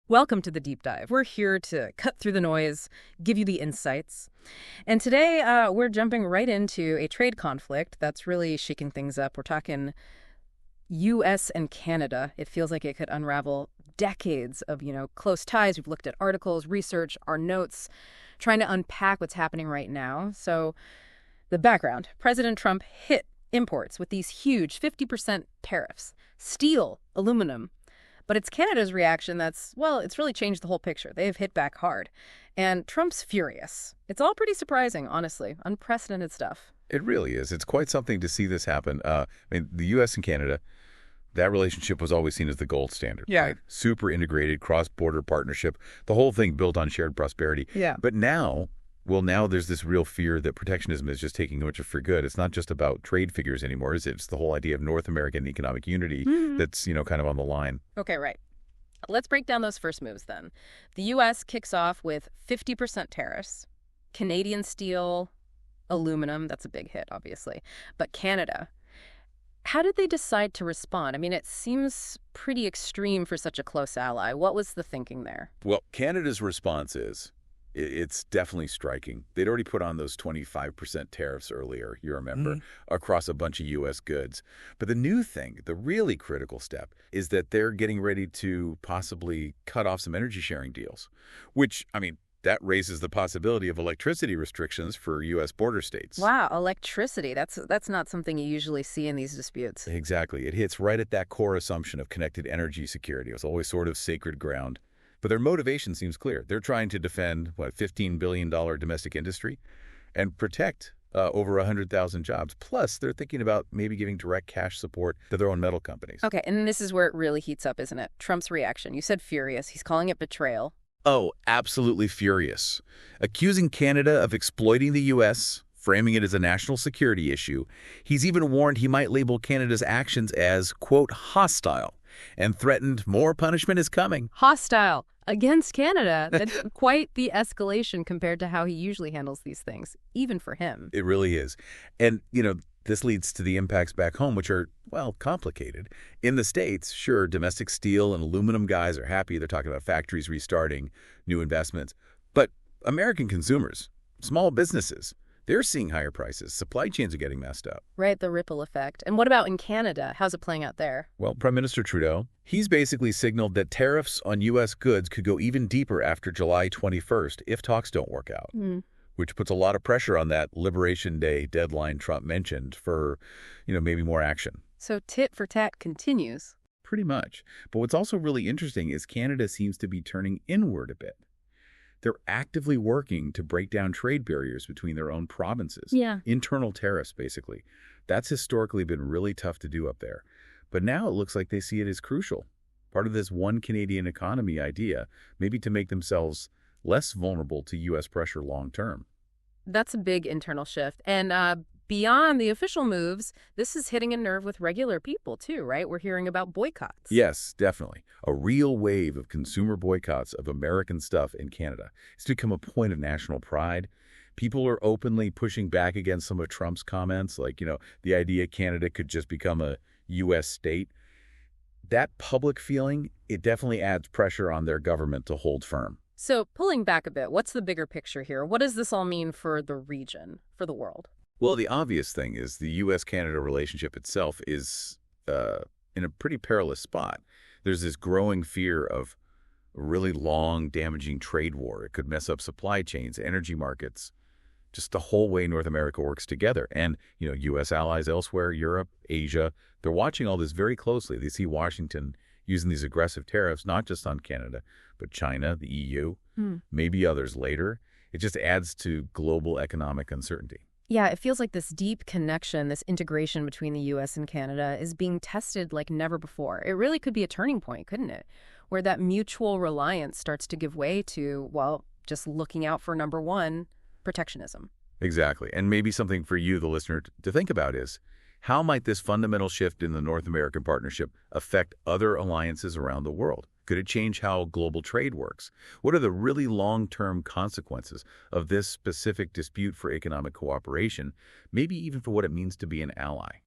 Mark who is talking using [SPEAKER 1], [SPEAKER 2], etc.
[SPEAKER 1] Welcome to the deep dive. We're here to cut through the noise, give you the insights. And today we're jumping right into a trade conflict that's really shaking things up. We're talking U.S. and Canada. It feels like it could unravel decades of, close ties. We've looked at articles, research, our notes, trying to unpack what's happening right now. So the background, President Trump hit imports with these huge 50% tariffs, steel, aluminum. But it's Canada's reaction it's really changed the whole picture. They've hit back hard. And Trump's furious. It's all pretty surprising, honestly. Unprecedented stuff.
[SPEAKER 2] It really is. It's quite something to see this happen. The U.S. and Canada, that relationship was always seen as the gold standard.
[SPEAKER 1] Yeah.
[SPEAKER 2] Right? Super integrated, cross-border partnership, the whole thing built on shared prosperity.
[SPEAKER 1] Yeah.
[SPEAKER 2] But now there's this real fear that protectionism is just taking much for good. It's not just about trade figures anymore, is it? It's the whole idea of North American economic unity that's, kind of on the line.
[SPEAKER 1] Okay, right. Let's break down those first moves then. The U.S. kicks off with 50% tariffs. Canadian steel, aluminum, that's a big hit, obviously. But Canada, how did they decide to respond? I mean, it seems pretty extreme for such a close ally. What was the thinking there?
[SPEAKER 2] Well, Canada's response is, it's definitely striking. They'd already put on those 25% tariffs earlier, you remember, across a bunch of U.S. goods. But the new thing, the really critical step, is that they're getting ready to possibly cut off some energy sharing deals, which, that raises the possibility of electricity restrictions for U.S. border states.
[SPEAKER 1] Wow, electricity. That's not something you usually see in these disputes.
[SPEAKER 2] Exactly. It hits right at that core assumption of connected energy security. It was always sort of sacred ground. But their motivation seems clear. They're trying to defend, $15 billion domestic industry and protect over 100,000 jobs. Plus, they're thinking about maybe giving direct cash support to their own metal companies.
[SPEAKER 1] Okay, and this is where it really heats up, isn't it? Trump's reaction. You said furious. He's calling it betrayal.
[SPEAKER 2] Oh, absolutely furious. Accusing Canada of exploiting the U.S., framing it as a national security issue. He's even warned he might label Canada's actions as, quote, hostile, and threatened more punishment is coming.
[SPEAKER 1] Hostile against Canada. That's quite the escalation compared to how he usually handles these things, even for him.
[SPEAKER 2] It really is. And, this leads to the impacts back home, which are, complicated. In the States, sure, domestic steel and aluminum guys are happy. They're talking about factories restarting, new investments. But American consumers, small businesses, they're seeing higher prices. Supply chains are getting messed up.
[SPEAKER 1] Right, the ripple effect. And what about in Canada? How's it playing out there?
[SPEAKER 2] Well, Prime Minister Trudeau, he's basically signaled that tariffs on U.S. goods could go even deeper after July 21st if talks don't work out, which puts a lot of pressure on that Liberation Day deadline Trump mentioned for, maybe more action.
[SPEAKER 1] So tit for tat continues.
[SPEAKER 2] Pretty much. But what's also really interesting is Canada seems to be turning inward a bit. They're actively working to break down trade barriers between their own provinces.
[SPEAKER 1] Yeah.
[SPEAKER 2] Internal tariffs, basically. That's historically been really tough to do up there. But now it looks like they see it as crucial. Part of this one Canadian economy idea, maybe to make themselves less vulnerable to U.S. pressure long term.
[SPEAKER 1] That's a big internal shift. And beyond the official moves, this is hitting a nerve with regular people too, right? We're hearing about boycotts.
[SPEAKER 2] Yes, definitely. A real wave of consumer boycotts of American stuff in Canada. It's become a point of national pride. People are openly pushing back against some of Trump's comments, like, the idea Canada could just become a U.S. state. That public feeling, it definitely adds pressure on their government to hold firm.
[SPEAKER 1] So pulling back a bit, what's the bigger picture here? What does this all mean for the region, for the world?
[SPEAKER 2] Well, the obvious thing is the U.S.-Canada relationship itself is in a pretty perilous spot. There's this growing fear of a really long, damaging trade war. It could mess up supply chains, energy markets, just the whole way North America works together. And, U.S. allies elsewhere, Europe, Asia, they're watching all this very closely. They see Washington using these aggressive tariffs, not just on Canada, but China, the EU, maybe others later. It just adds to global economic uncertainty.
[SPEAKER 1] Yeah, it feels like this deep connection, this integration between the U.S. and Canada is being tested like never before. It really could be a turning point, couldn't it? Where that mutual reliance starts to give way to, just looking out for number one, protectionism.
[SPEAKER 2] Exactly. And maybe something for you, the listener, to think about is, how might this fundamental shift in the North American partnership affect other alliances around the world? Could it change how global trade works? What are the really long-term consequences of this specific dispute for economic cooperation, maybe even for what it means to be an ally?